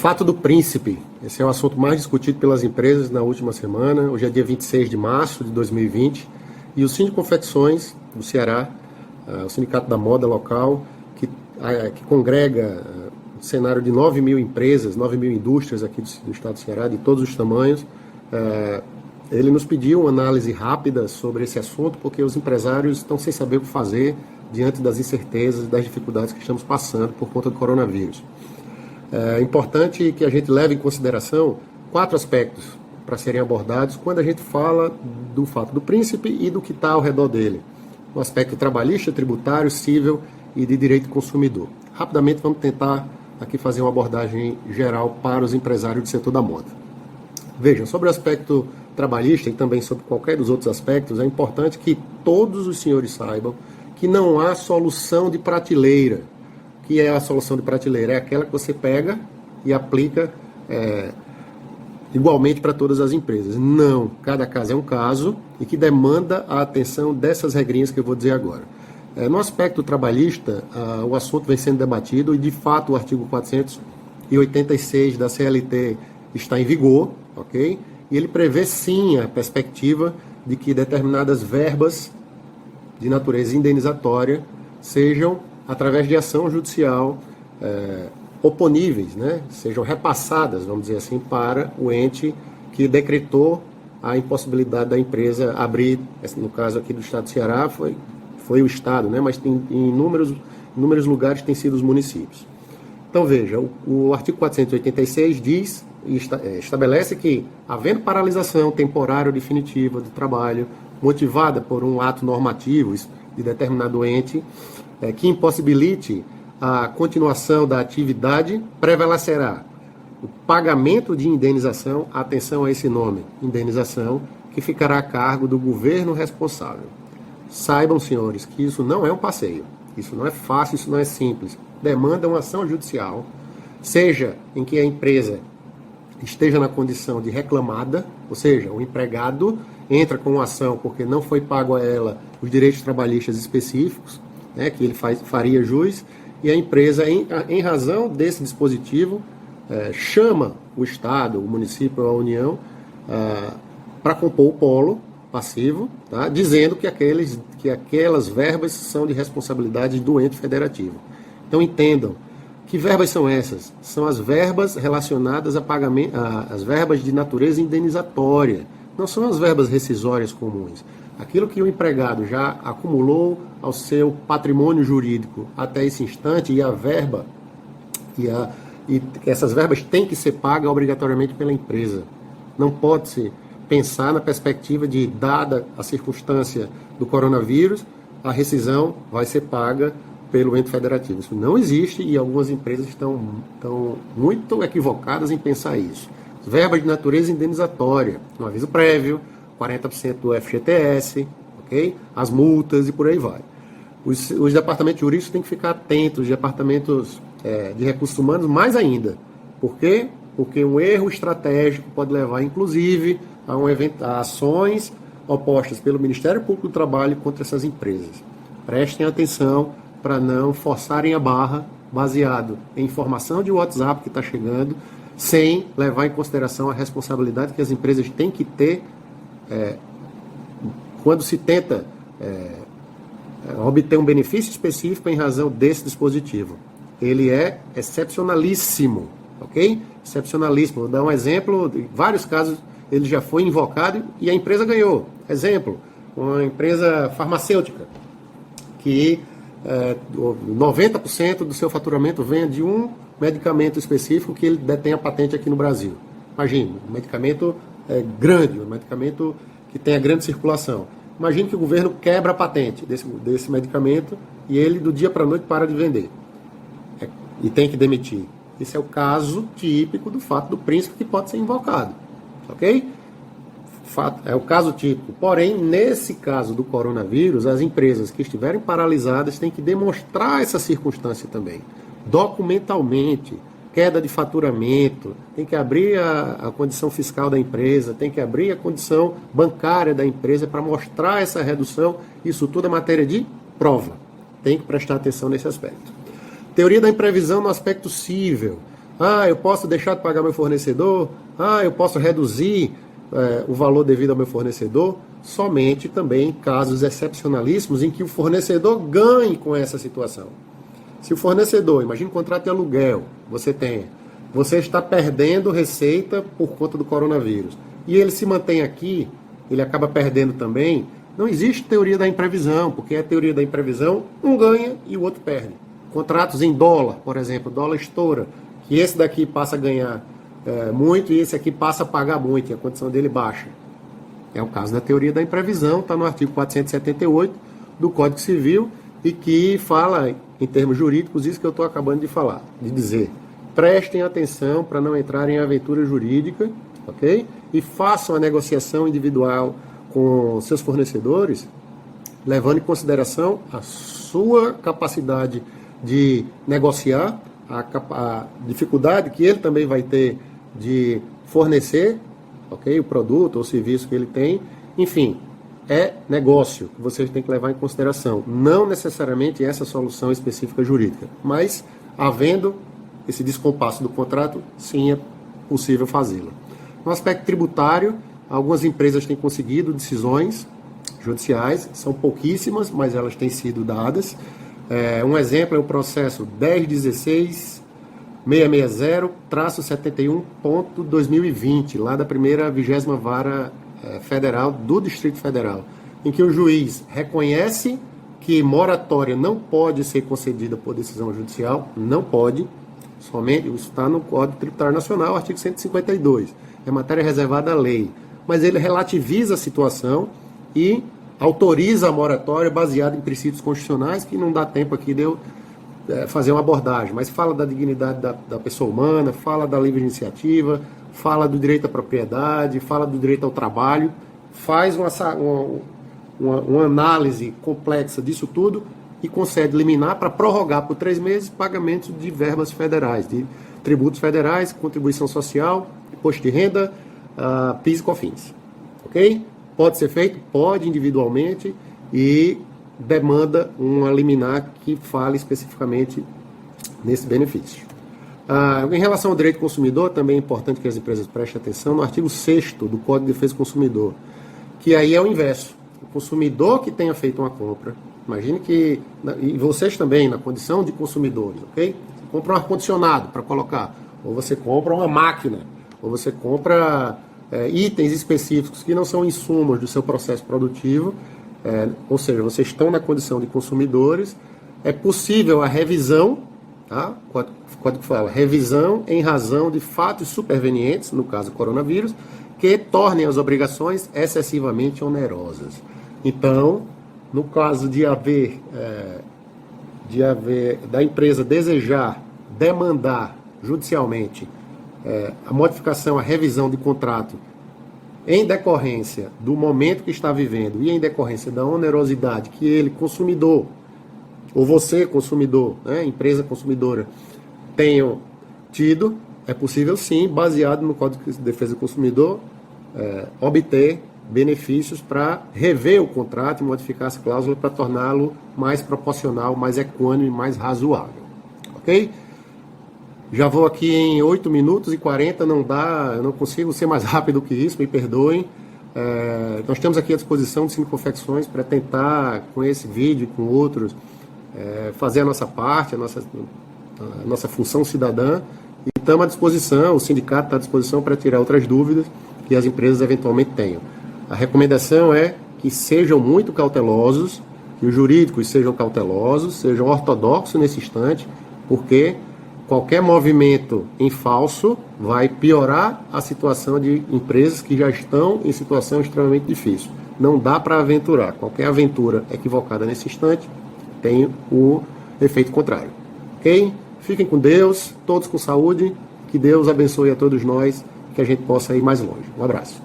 fato do príncipe. Esse é o assunto mais discutido pelas empresas na última semana. Hoje é dia 26 de março de 2020. E o Sindiconfecções do Ceará, o sindicato da moda local, que congrega um cenário de 9 mil empresas, 9 mil indústrias aqui do estado do Ceará, de todos os tamanhos, ele nos pediu uma análise rápida sobre esse assunto, porque os empresários estão sem saber o que fazer diante das incertezas e das dificuldades que estamos passando por conta do coronavírus. É importante que a gente leve em consideração 4 aspectos para serem abordados quando a gente fala do fato do príncipe e do que está ao redor dele. O aspecto trabalhista, tributário, civil e de direito consumidor. Rapidamente vamos tentar aqui fazer uma abordagem geral para os empresários do setor da moda. Vejam, sobre o aspecto trabalhista e também sobre qualquer dos outros aspectos, é importante que todos os senhores saibam que não há solução de prateleira. O que é a solução de prateleira? É aquela que você pega e aplica igualmente para todas as empresas. Não, cada caso é um caso e que demanda a atenção dessas regrinhas que eu vou dizer agora. No aspecto trabalhista, o assunto vem sendo debatido e, de fato, o artigo 486 da CLT está em vigor, ok? E ele prevê, sim, a perspectiva de que determinadas verbas de natureza indenizatória sejam, através de ação judicial, oponíveis, né? Sejam repassadas, vamos dizer assim, para o ente que decretou a impossibilidade da empresa abrir. No caso aqui do estado do Ceará, foi o estado, né? Mas em inúmeros lugares tem sido os municípios. Então veja, o artigo 486 diz e estabelece que, havendo paralisação temporária ou definitiva do trabalho, motivada por um ato normativo de determinado ente, que impossibilite a continuação da atividade, prevalecerá o pagamento de indenização, atenção a esse nome, indenização, que ficará a cargo do governo responsável. Saibam, senhores, que isso não é um passeio, isso não é fácil, isso não é simples. Demanda uma ação judicial, seja em que a empresa esteja na condição de reclamada, ou seja, o empregado entra com uma ação porque não foi pago a ela os direitos trabalhistas específicos, né, que ele faria jus, e a empresa, em razão desse dispositivo, chama o Estado, o município ou a União para compor o polo passivo, tá, dizendo que aquelas verbas são de responsabilidade do ente federativo. Então entendam, que verbas são essas? São as verbas relacionadas a pagamento, as verbas de natureza indenizatória. Não são as verbas rescisórias comuns. Aquilo que o empregado já acumulou ao seu patrimônio jurídico até esse instante, e a verba, e essas verbas têm que ser pagas obrigatoriamente pela empresa. Não pode-se pensar na perspectiva de, dada a circunstância do coronavírus, a rescisão vai ser paga pelo ente federativo. Isso não existe e algumas empresas estão muito equivocadas em pensar isso. Verbas de natureza indenizatória, um aviso prévio, 40% do FGTS, ok? As multas e por aí vai. Os departamentos jurídicos têm que ficar atentos, os departamentos de recursos humanos mais ainda. Por quê? Porque um erro estratégico pode levar, inclusive, a ações opostas pelo Ministério Público do Trabalho contra essas empresas. Prestem atenção para não forçarem a barra baseado em informação de WhatsApp que está chegando, sem levar em consideração a responsabilidade que as empresas têm que ter quando se tenta obter um benefício específico em razão desse dispositivo. Ele é excepcionalíssimo, ok? Excepcionalíssimo. Vou dar um exemplo, em vários casos ele já foi invocado e a empresa ganhou. Exemplo, uma empresa farmacêutica que 90% do seu faturamento vem de um medicamento específico que ele detém a patente aqui no Brasil. Imagine, um medicamento grande, um medicamento que tem a grande circulação. Imagine que o governo quebra a patente desse medicamento e ele do dia para a noite para de vender. E tem que demitir. Esse é o caso típico do fato do príncipe que pode ser invocado. Ok? É o caso típico. Porém, nesse caso do coronavírus, as empresas que estiverem paralisadas têm que demonstrar essa circunstância também. Documentalmente, queda de faturamento, tem que abrir a condição fiscal da empresa, tem que abrir a condição bancária da empresa para mostrar essa redução. Isso tudo é matéria de prova. Tem que prestar atenção nesse aspecto. Teoria da imprevisão no aspecto cível. Ah, eu posso deixar de pagar meu fornecedor? Ah, eu posso reduzir o valor devido ao meu fornecedor? Somente também em casos excepcionalíssimos em que o fornecedor ganhe com essa situação. Se o fornecedor, imagina um contrato de aluguel, você está perdendo receita por conta do coronavírus, e ele se mantém aqui, ele acaba perdendo também, não existe teoria da imprevisão, porque a teoria da imprevisão, um ganha e o outro perde. Contratos em dólar, por exemplo, dólar estoura, que esse daqui passa a ganhar muito e esse aqui passa a pagar muito, e a condição dele baixa. É o caso da teoria da imprevisão, está no artigo 478 do Código Civil, e que fala, em termos jurídicos, isso que eu estou acabando de dizer. Prestem atenção para não entrar em aventura jurídica, ok? E façam a negociação individual com seus fornecedores, levando em consideração a sua capacidade de negociar, a dificuldade que ele também vai ter de fornecer, ok? O produto ou serviço que ele tem. Enfim, é negócio que vocês têm que levar em consideração. Não necessariamente essa solução específica jurídica, mas havendo esse descompasso do contrato, sim, é possível fazê-lo. No aspecto tributário, algumas empresas têm conseguido decisões judiciais, são pouquíssimas, mas elas têm sido dadas. Um exemplo é o processo 1016-660-71.2020, lá da primeira 20ª Vara Federal do Distrito Federal, em que o juiz reconhece que moratória não pode ser concedida por decisão judicial, não pode, somente, isso está no Código Tributário Nacional, artigo 152, é matéria reservada à lei, mas ele relativiza a situação e autoriza a moratória baseada em princípios constitucionais, que não dá tempo aqui de eu fazer uma abordagem, mas fala da dignidade da pessoa humana, fala da livre iniciativa, fala do direito à propriedade, fala do direito ao trabalho, faz uma análise complexa disso tudo e concede liminar para prorrogar por 3 meses pagamentos de verbas federais, de tributos federais, contribuição social, imposto de renda, PIS e COFINS. Ok? Pode ser feito? Pode, individualmente, e demanda uma liminar que fale especificamente nesse benefício. Em relação ao direito do consumidor, também é importante que as empresas prestem atenção no artigo 6º do Código de Defesa do Consumidor, que aí é o inverso. O consumidor que tenha feito uma compra, imagine que, e vocês também, na condição de consumidores, ok? Você compra um ar-condicionado para colocar, ou você compra uma máquina, ou você compra itens específicos que não são insumos do seu processo produtivo, ou seja, vocês estão na condição de consumidores, é possível a revisão, tá? O código fala, revisão em razão de fatos supervenientes, no caso coronavírus, que tornem as obrigações excessivamente onerosas. Então, no caso de haver da empresa desejar demandar judicialmente a modificação, a revisão de contrato em decorrência do momento que está vivendo e em decorrência da onerosidade que ele, consumidor, ou você, consumidor, empresa consumidora, tenham tido, é possível sim, baseado no Código de Defesa do Consumidor, obter benefícios para rever o contrato e modificar essa cláusula para torná-lo mais proporcional, mais equânime, mais razoável. Ok? Já vou aqui em 8 minutos e 40, não dá, eu não consigo ser mais rápido que isso, me perdoem. Nós temos aqui à disposição de 5 confecções para tentar, com esse vídeo e com outros, fazer a nossa parte, a nossa função cidadã, e estamos à disposição, o sindicato está à disposição para tirar outras dúvidas que as empresas eventualmente tenham. A recomendação é que sejam muito cautelosos, que os jurídicos sejam cautelosos, sejam ortodoxos nesse instante, porque qualquer movimento em falso vai piorar a situação de empresas que já estão em situação extremamente difícil. Não dá para aventurar. Qualquer aventura equivocada nesse instante tem o efeito contrário. Ok? Fiquem com Deus, todos com saúde, que Deus abençoe a todos nós, que a gente possa ir mais longe. Um abraço.